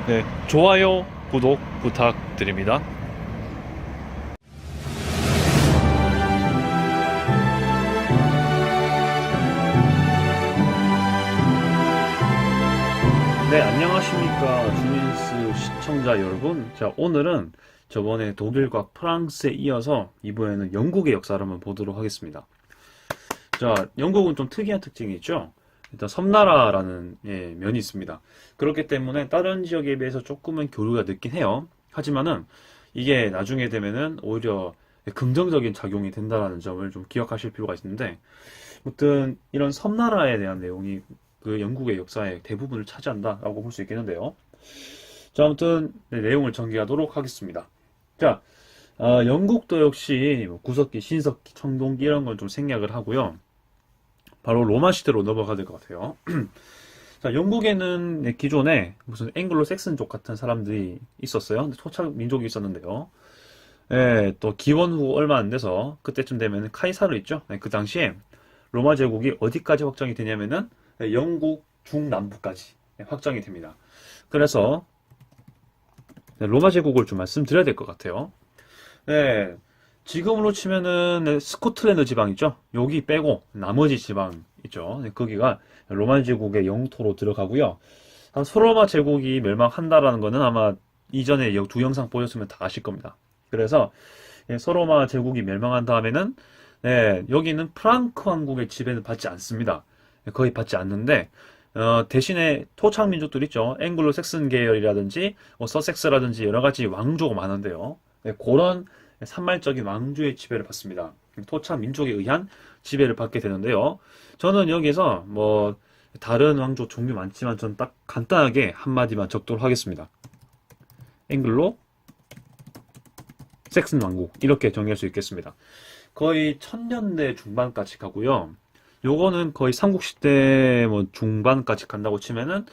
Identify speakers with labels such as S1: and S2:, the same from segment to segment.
S1: 네, 좋아요, 구독 부탁드립니다. 네, 안녕하십니까. 주민스 시청자 여러분. 자, 오늘은 저번에 독일과 프랑스에 이어서 이번에는 영국의 역사를 한번 보도록 하겠습니다. 자, 영국은 좀 특이한 특징이 있죠. 일단 섬나라라는 면이 있습니다. 그렇기 때문에 다른 지역에 비해서 조금은 교류가 늦긴 해요. 하지만은 이게 나중에 되면은 오히려 긍정적인 작용이 된다는 점을 좀 기억하실 필요가 있는데, 아무튼 이런 섬나라에 대한 내용이 그 영국의 역사의 대부분을 차지한다라고 볼 수 있겠는데요. 자, 아무튼 내용을 전개하도록 하겠습니다. 자, 영국도 역시 뭐 구석기, 신석기, 청동기 이런 건 좀 생략을 하고요. 바로 로마 시대로 넘어가야 될 것 같아요. 자, 영국에는 기존에 무슨 앵글로 색슨족 같은 사람들이 있었어요. 토착 민족이 있었는데요. 또 기원 후 얼마 안 돼서 그때쯤 되면 카이사르 있죠. 그 당시에 로마 제국이 어디까지 확정이 되냐면은 영국 중남부까지 확정이 됩니다. 그래서 로마 제국을 좀 말씀드려야 될 것 같아요. 네, 지금으로 치면은 스코틀랜드 지방 있죠. 여기 빼고 나머지 지방 있죠. 거기가 로마 제국의 영토로 들어가고요. 소로마 제국이 멸망한다라는 거는 아마 이전에 두 영상 보셨으면 다 아실 겁니다. 그래서 소로마 제국이 멸망한 다음에는 여기는 프랑크 왕국의 지배는 받지 않습니다. 거의 받지 않는데 대신에 토착 민족들 있죠. 앵글로 색슨 계열이라든지 서섹스라든지 여러 가지 왕조가 많은데요. 그런 산말적인 왕조의 지배를 받습니다. 토착 민족에 의한 지배를 받게 되는데요. 저는 여기서 뭐 다른 왕조 종류 많지만 전 딱 간단하게 한마디만 적도록 하겠습니다. 앵글로 섹슨 왕국 이렇게 정의할 수 있겠습니다. 거의 1000년대 중반까지 가고요. 요거는 거의 삼국시대 뭐 중반까지 간다고 치면은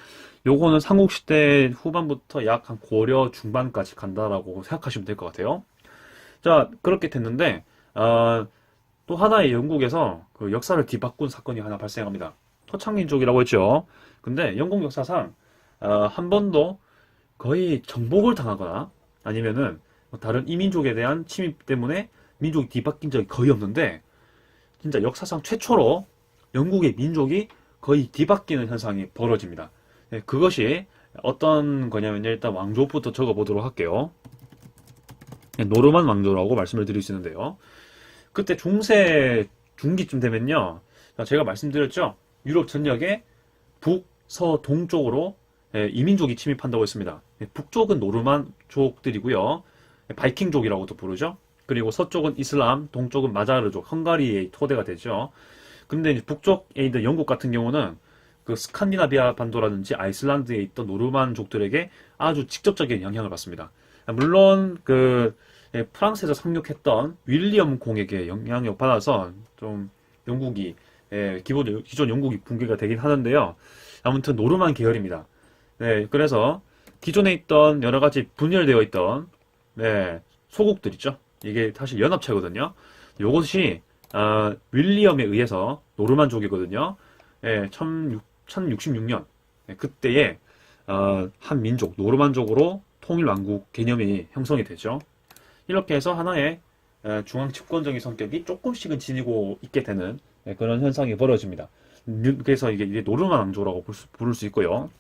S1: 요거는 삼국시대 후반부터 약 한 고려 중반까지 간다라고 생각하시면 될 것 같아요. 자, 그렇게 됐는데 또 하나의 영국에서 그 역사를 뒤바꾼 사건이 하나 발생합니다. 토착민족이라고 했죠. 근데 영국 역사상 한 번도 거의 정복을 당하거나 아니면은 뭐 다른 이민족에 대한 침입 때문에 민족이 뒤바뀐 적이 거의 없는데, 진짜 역사상 최초로 영국의 민족이 거의 뒤바뀌는 현상이 벌어집니다. 그것이 어떤 거냐면 일단 왕조부터 적어보도록 할게요. 노르만 왕조라고 말씀을 드릴 수 있는데요. 그때 중세 중기쯤 되면요. 제가 말씀드렸죠. 유럽 전역에 북, 서, 동쪽으로 이민족이 침입한다고 했습니다. 북쪽은 노르만족들이고요. 바이킹족이라고도 부르죠. 그리고 서쪽은 이슬람, 동쪽은 마자르족, 헝가리의 토대가 되죠. 근데 이제 북쪽에 있는 영국 같은 경우는 그 스칸디나비아 반도라든지 아이슬란드에 있던 노르만족들에게 아주 직접적인 영향을 받습니다. 물론 프랑스에서 상륙했던 윌리엄 공에게 영향을 받아서 좀 영국이 기존 영국이 붕괴가 되긴 하는데요. 아무튼 노르만 계열입니다. 네, 그래서 기존에 있던 여러 가지 분열되어 있던 소국들 있죠. 이게 사실 연합체거든요. 이것이 윌리엄에 의해서 노르만족이거든요. 1066년 그때에 한 민족 노르만족으로 통일왕국 개념이 형성이 되죠. 이렇게 해서 하나의 중앙 집권적인 성격이 조금씩은 지니고 있게 되는 그런 현상이 벌어집니다. 그래서 이게 노르만 왕조라고 부를 수 있고요.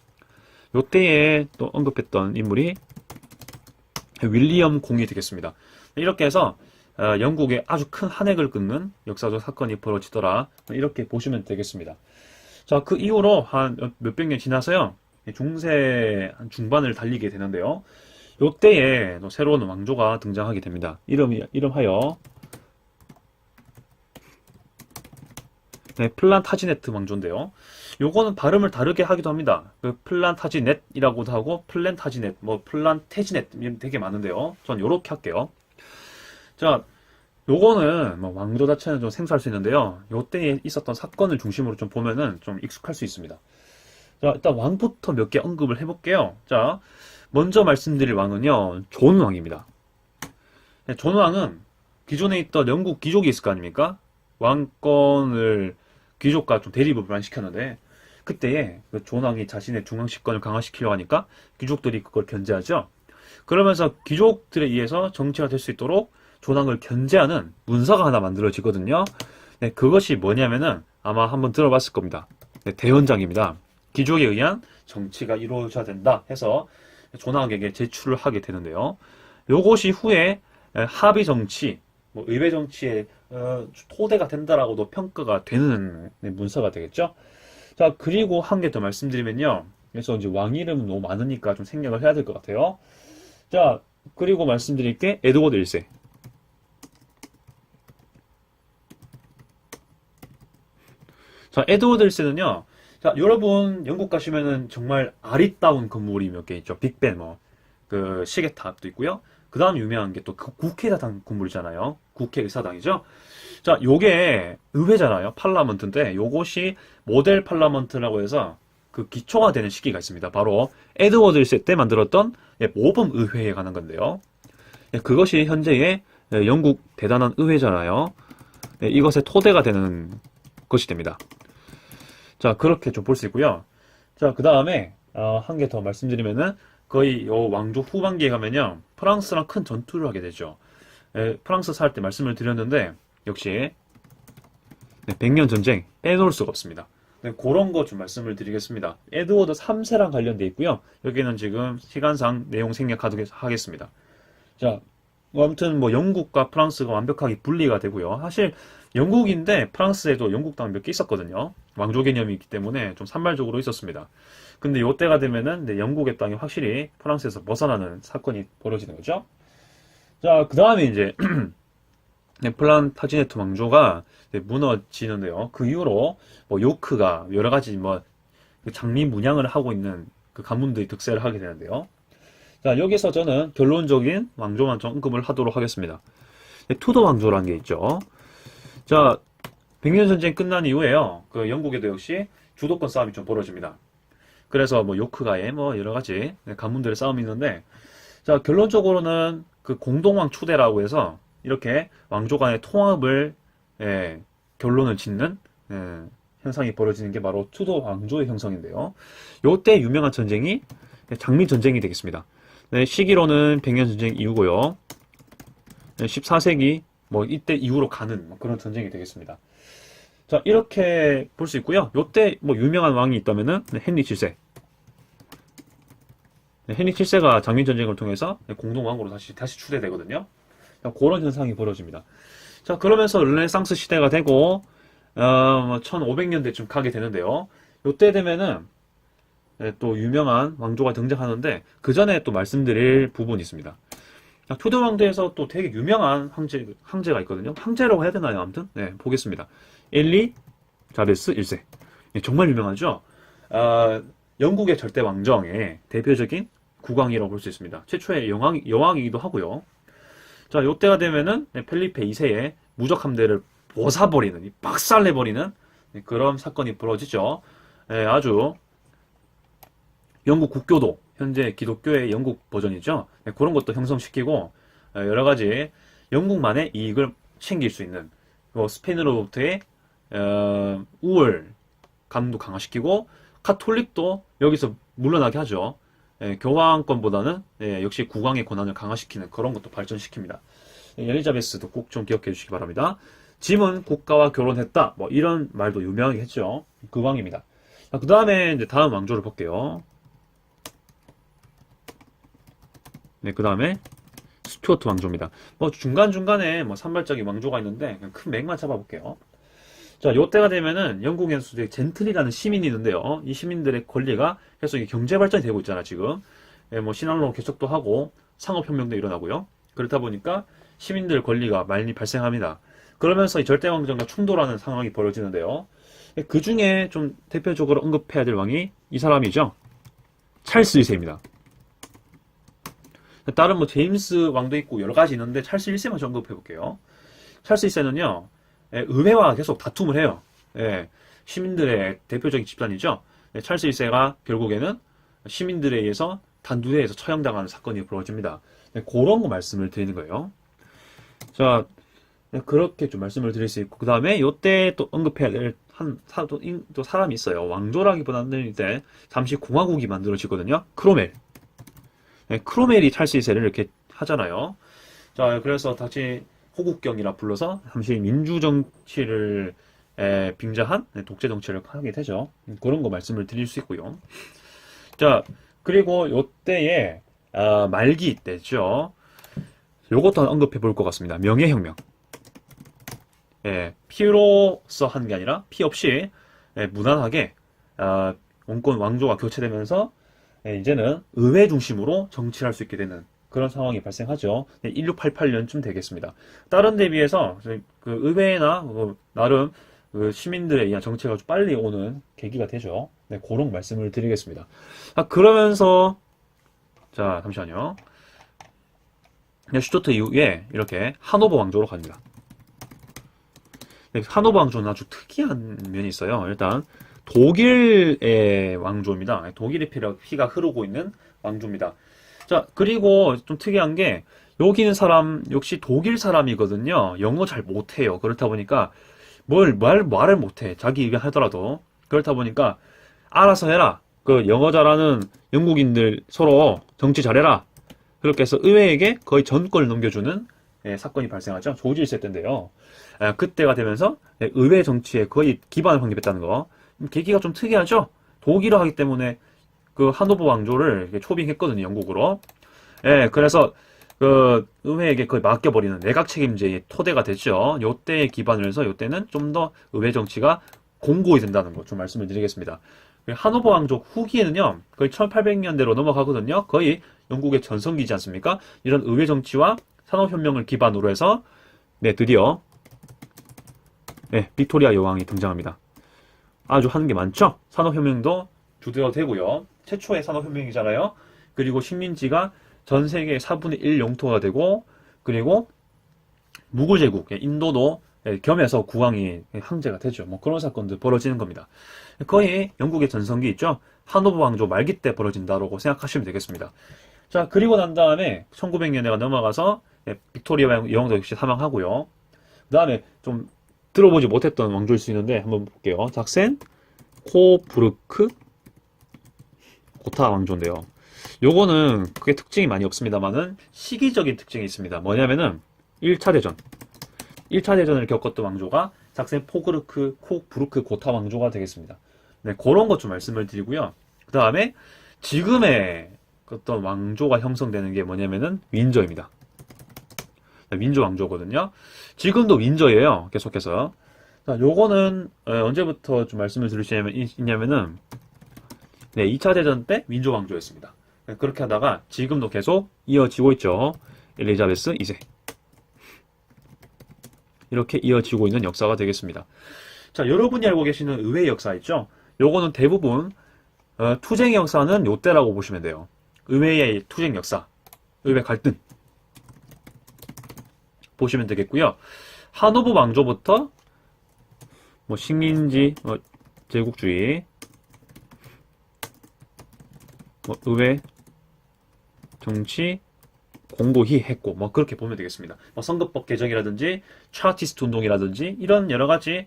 S1: 요때에 또 언급했던 인물이 윌리엄 공이 되겠습니다. 이렇게 해서 영국에 아주 큰 한 획을 긋는 역사적 사건이 벌어지더라. 이렇게 보시면 되겠습니다. 자, 그 이후로 한 몇백 년 지나서요. 중세 한 중반을 달리게 되는데요. 요때에 또 새로운 왕조가 등장하게 됩니다. 이름하여 플란타지네트 왕조인데요. 요거는 발음을 다르게 하기도 합니다. 그 플란타지넷이라고도 하고 플랜타지넷, 뭐 플란테지넷 되게 많은데요. 전 요렇게 할게요. 자, 요거는 뭐 왕조 자체는 좀 생소할 수 있는데요. 요때에 있었던 사건을 중심으로 좀 보면은 좀 익숙할 수 있습니다. 자, 일단 왕부터 몇 개 언급을 해볼게요. 자, 먼저 말씀드릴 왕은요, 존 왕입니다. 존 왕은 기존에 있던 영국 귀족이 있을 거 아닙니까? 왕권을 귀족과 좀 대립을 불안시켰는데, 그때에 그 존왕이 자신의 중앙집권을 강화시키려고 하니까 귀족들이 그걸 견제하죠. 그러면서 귀족들에 의해서 정치가 될 수 있도록 존왕을 견제하는 문서가 하나 만들어지거든요. 네, 그것이 뭐냐면은 아마 한번 들어봤을 겁니다. 네, 대헌장입니다. 귀족에 의한 정치가 이루어져야 된다 해서 존왕에게 제출을 하게 되는데요. 요것이 후에 합의 정치, 뭐 의회 정치의 토대가 된다라고도 평가가 되는 문서가 되겠죠. 자, 그리고 한 개 더 말씀드리면요. 그래서 이제 왕 이름은 너무 많으니까 좀 생략을 해야 될 것 같아요. 자, 그리고 말씀드릴 게 에드워드 1세. 자, 에드워드 1세는요. 자, 여러분 영국 가시면은 정말 아리따운 건물이 몇 개 있죠. 빅벤 그 시계탑도 있고요. 그 다음 유명한 게 또 국회의사당 건물이잖아요. 국회의사당이죠. 자, 요게 의회잖아요. 팔라먼트인데 요것이 모델 팔라먼트라고 해서 그 기초가 되는 시기가 있습니다. 바로 에드워드 1세 때 만들었던 모범 의회에 관한 건데요. 그것이 현재의 영국 대단한 의회잖아요. 이것의 토대가 되는 것이 됩니다. 자, 그렇게 좀 볼 수 있고요. 자, 그 다음에 한 개 더 말씀드리면은 거의 요 왕조 후반기에 가면요. 프랑스랑 큰 전투를 하게 되죠. 프랑스 살 때 말씀을 드렸는데 역시 백년 전쟁 빼놓을 수가 없습니다. 네, 그런 거 좀 말씀을 드리겠습니다. 에드워드 3세랑 관련돼 있고요. 여기는 지금 시간상 내용 생략하겠습니다. 자, 아무튼 뭐 영국과 프랑스가 완벽하게 분리가 되고요. 사실 영국인데 프랑스에도 영국 땅 몇 개 있었거든요. 왕조 개념이 있기 때문에 좀 산발적으로 있었습니다. 근데 요때가 되면은 영국의 땅이 확실히 프랑스에서 벗어나는 사건이 벌어지는 거죠. 자, 그 다음에 이제 플란타지네트 왕조가 무너지는데요. 그 이후로 뭐 요크가 여러 가지 뭐 장미 문양을 하고 있는 그 가문들이 득세를 하게 되는데요. 자, 여기서 저는 결론적인 왕조만 좀 언급을 하도록 하겠습니다. 투더 왕조라는 게 있죠. 자, 백년 전쟁 끝난 이후에요. 그 영국에도 역시 주도권 싸움이 좀 벌어집니다. 그래서 뭐 요크가에 뭐 여러 가지 가문들의 싸움이 있는데, 자, 결론적으로는 그 공동왕 추대라고 해서 이렇게 왕조 간의 통합을 결론을 짓는 현상이 벌어지는 게 바로 투더 왕조의 형성인데요. 요때 유명한 전쟁이 장미 전쟁이 되겠습니다. 네, 시기로는 백년 전쟁 이후고요. 14세기 뭐 이때 이후로 가는 뭐 그런 전쟁이 되겠습니다. 자, 이렇게 볼 수 있고요. 요때 뭐 유명한 왕이 있다면은 헨리 7세. 헨리 7세가 장미 전쟁을 통해서 공동왕으로 다시 추대되거든요. 그런 현상이 벌어집니다. 자, 그러면서 르네상스 시대가 되고 1500년대쯤 가게 되는데요. 요때 되면은 또 유명한 왕조가 등장하는데 그 전에 또 말씀드릴 부분이 있습니다. 투더 왕조에서 또 되게 유명한 황제가 있거든요. 황제라고 해야 되나요? 아무튼 네, 보겠습니다. 엘리자베스 1세. 정말 유명하죠. 영국의 절대 왕정의 대표적인 국왕이라고 볼 수 있습니다. 최초의 여왕이기도 하고요. 자, 요때가 되면은 펠리페 2세의 무적 함대를 보사버리는, 박살내버리는 그런 사건이 벌어지죠. 아주 영국 국교도, 현재 기독교의 영국 버전이죠. 그런 것도 형성시키고 여러 가지 영국만의 이익을 챙길 수 있는 스페인으로부터의 우월감도 강화시키고 카톨릭도 여기서 물러나게 하죠. 교황권보다는 역시 국왕의 권한을 강화시키는 그런 것도 발전시킵니다. 엘리자베스도 꼭 좀 기억해 주시기 바랍니다. 짐은 국가와 결혼했다. 뭐 이런 말도 유명하게 했죠. 그 왕입니다. 그 다음에 이제 다음 왕조를 볼게요. 네, 그 다음에 스튜어트 왕조입니다. 뭐 중간중간에 뭐 산발적인 왕조가 있는데 그냥 큰 맥만 잡아볼게요. 자, 요때가 되면은 영국에서 젠틀이라는 시민이 있는데요. 이 시민들의 권리가 계속 경제 발전이 되고 있잖아, 지금. 뭐 신앙로 개척도 하고 상업혁명도 일어나고요. 그렇다 보니까 시민들 권리가 많이 발생합니다. 그러면서 이 절대왕정과 충돌하는 상황이 벌어지는데요. 그 중에 좀 대표적으로 언급해야 될 왕이 이 사람이죠. 찰스 1세입니다. 다른 뭐 제임스 왕도 있고 여러 가지 있는데 찰스 1세만 좀 언급해 볼게요. 찰스 1세는요. 의회와 계속 다툼을 해요. 시민들의 대표적인 집단이죠. 찰스 1세가 결국에는 시민들에 의해서 단두대에서 처형당하는 사건이 벌어집니다. 그런 거 말씀을 드리는 거예요. 자, 그렇게 좀 말씀을 드릴 수 있고, 그 다음에 요때 또 언급해야 될 또 사람이 있어요. 왕조라기보다는 이제 잠시 공화국이 만들어지거든요. 크로멜. 네, 크로멜이 찰스이세를 이렇게 하잖아요. 자, 그래서 다시 호국경이라 불러서 잠시 민주 정치를 빙자한 독재 정치를 하게 되죠. 그런 거 말씀을 드릴 수 있고요. 자, 그리고 요때에 말기 때죠. 요것도 언급해 볼 것 같습니다. 명예혁명. 피로서 한 게 아니라 피 없이 무난하게 원권 왕조가 교체되면서 이제는 의회 중심으로 정치를 할 수 있게 되는 그런 상황이 발생하죠. 1688년쯤 되겠습니다. 다른 데 비해서 그 의회나 나름 그 시민들에 의한 정치가 좀 빨리 오는 계기가 되죠. 네, 그런 말씀을 드리겠습니다. 그러면서 자, 잠시만요. 슈투트 이후에 이렇게 하노버 왕조로 갑니다. 네, 하노버 왕조는 아주 특이한 면이 있어요. 일단 독일의 왕조입니다. 독일의 피가 흐르고 있는 왕조입니다. 자, 그리고 좀 특이한 게 여기 있는 사람 역시 독일 사람이거든요. 영어 잘 못해요. 그렇다 보니까 말을 못해. 자기 의견 하더라도. 그렇다 보니까 알아서 해라. 그 영어 잘하는 영국인들 서로 정치 잘해라. 그렇게 해서 의회에게 거의 전권을 넘겨주는 사건이 발생하죠. 조지 1세 때인데요. 그때가 되면서 의회 정치에 거의 기반을 확립했다는 거. 계기가 좀 특이하죠? 독일어 하기 때문에 그 하노버 왕조를 초빙했거든요, 영국으로. 그래서 그 의회에게 거의 맡겨버리는 내각 책임제의 토대가 됐죠. 요때에 기반을 해서 요때는 좀 더 의회 정치가 공고히 된다는 거 좀 말씀을 드리겠습니다. 하노버 왕조 후기에는요, 거의 1800년대로 넘어가거든요. 거의 영국의 전성기지 않습니까? 이런 의회 정치와 산업혁명을 기반으로 해서 드디어 빅토리아 여왕이 등장합니다. 아주 하는 게 많죠? 산업혁명도 주도가 되고요. 최초의 산업혁명이잖아요. 그리고 식민지가 전 세계 4분의 1 영토가 되고, 그리고 무구제국, 인도도 겸해서 국왕이 황제가 되죠. 뭐 그런 사건들 벌어지는 겁니다. 거의 영국의 전성기 있죠? 하노버 왕조 말기 때 벌어진다고 생각하시면 되겠습니다. 자, 그리고 난 다음에 1900년대가 넘어가서 빅토리아 여왕도 역시 사망하고요. 그 다음에 좀 들어보지 못했던 왕조일 수 있는데 한번 볼게요. 작센 코부르크 고타 왕조인데요. 요거는 크게 특징이 많이 없습니다만은 시기적인 특징이 있습니다. 뭐냐면은 1차 대전을 겪었던 왕조가 작센 코부르크 고타 왕조가 되겠습니다. 네, 그런 것 좀 말씀을 드리고요. 그 다음에 지금의 어떤 왕조가 형성되는 게 뭐냐면은 윈저입니다. 윈저 왕조거든요. 지금도 윈저예요. 계속해서. 자, 요거는 언제부터 좀 말씀을 드릴 수 있냐면은 2차 대전 때 윈저 왕조였습니다. 그렇게 하다가 지금도 계속 이어지고 있죠. 엘리자베스 2세. 이렇게 이어지고 있는 역사가 되겠습니다. 자, 여러분이 알고 계시는 의회 역사 있죠? 요거는 대부분 투쟁의 역사는 요때라고 보시면 돼요. 의회의 투쟁 역사, 의회 갈등 보시면 되겠고요. 하노버 왕조부터 뭐 식민지, 제국주의, 뭐 의회 정치 공고히 했고 뭐 그렇게 보면 되겠습니다. 뭐 선거법 개정이라든지 차티스트 운동이라든지 이런 여러 가지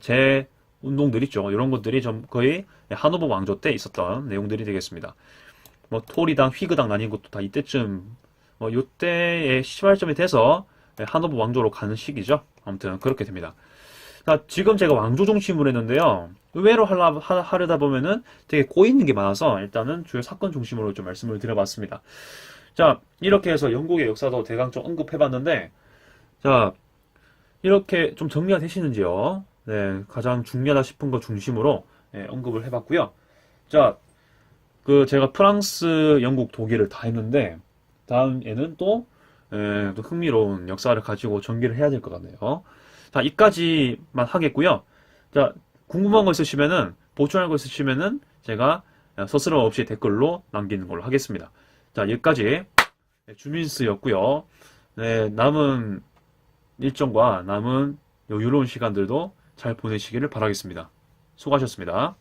S1: 제 운동들 있죠. 이런 것들이 좀 거의 하노버 왕조 때 있었던 내용들이 되겠습니다. 뭐 토리당, 휘그당 나뉜 것도 다 이때쯤 뭐 요때의 시발점이 돼서 하노버 왕조로 가는 시기죠. 아무튼 그렇게 됩니다. 자, 지금 제가 왕조 중심으로 했는데요. 의외로 하려다 보면은 되게 꼬이는 게 많아서 일단은 주요 사건 중심으로 좀 말씀을 드려봤습니다. 자, 이렇게 해서 영국의 역사도 대강 좀 언급해봤는데, 자, 이렇게 좀 정리가 되시는지요? 네, 가장 중요하다 싶은 거 중심으로 언급을 해봤고요. 자, 제가 프랑스, 영국, 독일을 다 했는데, 다음에는 또 흥미로운 역사를 가지고 전개를 해야 될 것 같네요. 자, 이까지만 하겠고요. 자, 궁금한 거 있으시면은, 보충할 거 있으시면은, 제가 서스럼 없이 댓글로 남기는 걸로 하겠습니다. 자, 여기까지 주민스였고요. 네, 남은 일정과 남은 여유로운 시간들도 잘 보내시기를 바라겠습니다. 수고하셨습니다.